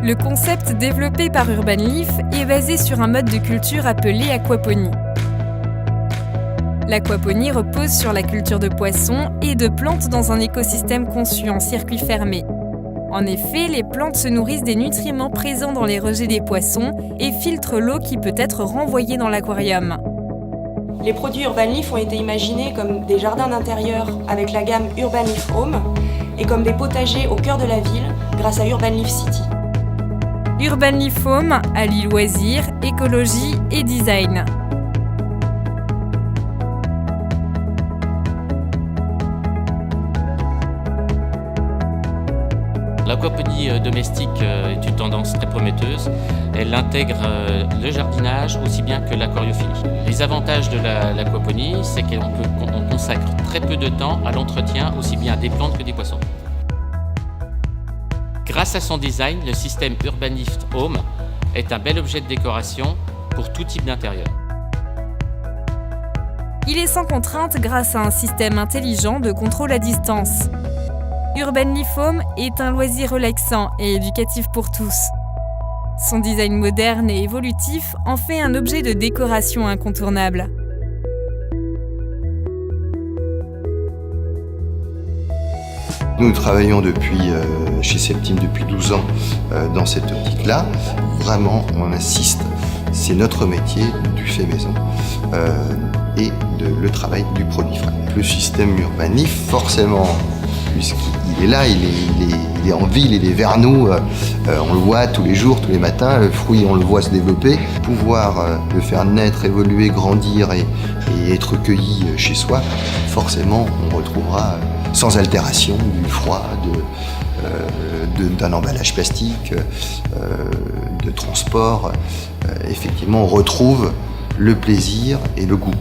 Le concept développé par Urban Leaf est basé sur un mode de culture appelé aquaponie. L'aquaponie repose sur la culture de poissons et de plantes dans un écosystème conçu en circuit fermé. En effet, les plantes se nourrissent des nutriments présents dans les rejets des poissons et filtrent l'eau qui peut être renvoyée dans l'aquarium. Les produits Urban Leaf ont été imaginés comme des jardins d'intérieur avec la gamme Urban Leaf Home et comme des potagers au cœur de la ville grâce à Urban Leaf City. Urban Leaf Home allie loisirs, écologie et design. L'aquaponie domestique est une tendance très prometteuse. Elle intègre le jardinage aussi bien que l'aquariophilie. Les avantages de l'aquaponie, c'est qu'on consacre très peu de temps à l'entretien aussi bien des plantes que des poissons. Grâce à son design, le système Urban Leaf Home est un bel objet de décoration pour tout type d'intérieur. Il est sans contrainte grâce à un système intelligent de contrôle à distance. Urban Leaf Home est un loisir relaxant et éducatif pour tous. Son design moderne et évolutif en fait un objet de décoration incontournable. Nous travaillons chez Septime depuis 12 ans dans cette optique-là. Vraiment, on insiste, c'est notre métier du fait maison et le travail du produit frais. Le système Urban Leaf, forcément, puisqu'il est là, il est en ville, il est vers nous, on le voit tous les jours, tous les matins, le fruit on le voit se développer. Pouvoir le faire naître, évoluer, grandir et être cueilli chez soi, forcément on retrouvera sans altération du froid, d'un emballage plastique, de transport. Effectivement on retrouve le plaisir et le goût.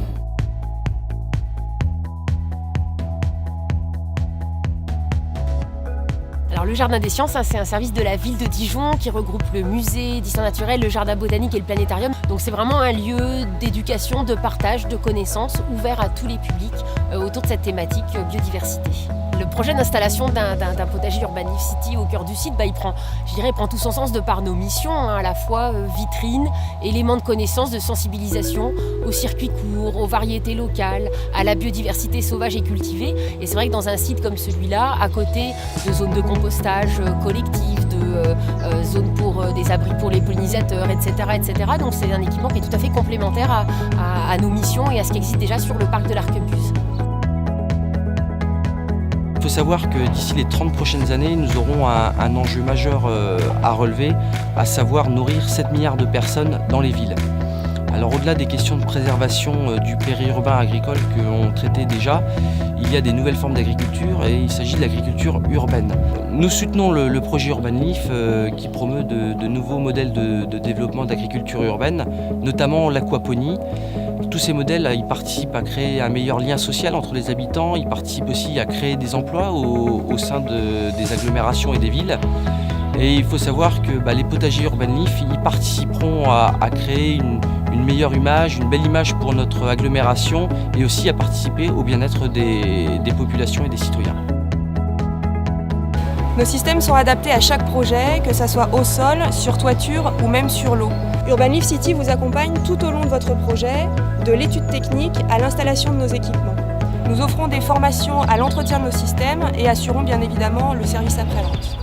Alors, le Jardin des Sciences, c'est un service de la ville de Dijon qui regroupe le musée d'histoire naturelle, le jardin botanique et le planétarium. Donc c'est vraiment un lieu d'éducation, de partage, de connaissances, ouvert à tous les publics autour de cette thématique biodiversité. Le projet d'installation d'un potager Urban Leaf City au cœur du site, il prend tout son sens de par nos missions, à la fois vitrine, éléments de connaissance, de sensibilisation aux circuits courts, aux variétés locales, à la biodiversité sauvage et cultivée. Et c'est vrai que dans un site comme celui-là, à côté de zones de compostage collectif, de zones pour des abris pour les pollinisateurs, etc. Donc c'est un équipement qui est tout à fait complémentaire à nos missions et à ce qui existe déjà sur le parc de l'Arquebuse. Il faut savoir que d'ici les 30 prochaines années, nous aurons un enjeu majeur à relever, à savoir nourrir 7 milliards de personnes dans les villes. Alors au-delà des questions de préservation du périurbain agricole que l'on traitait déjà, il y a des nouvelles formes d'agriculture et il s'agit de l'agriculture urbaine. Nous soutenons le projet Urban Leaf qui promeut de nouveaux modèles de développement d'agriculture urbaine, notamment l'aquaponie. Tous ces modèles, ils participent à créer un meilleur lien social entre les habitants, ils participent aussi à créer des emplois au sein des agglomérations et des villes. Et il faut savoir que les potagers Urban Leaf, ils participeront à créer une meilleure image, une belle image pour notre agglomération et aussi à participer au bien-être des populations et des citoyens. Nos systèmes sont adaptés à chaque projet, que ce soit au sol, sur toiture ou même sur l'eau. Urban Leaf City vous accompagne tout au long de votre projet, de l'étude technique à l'installation de nos équipements. Nous offrons des formations à l'entretien de nos systèmes et assurons bien évidemment le service après-vente.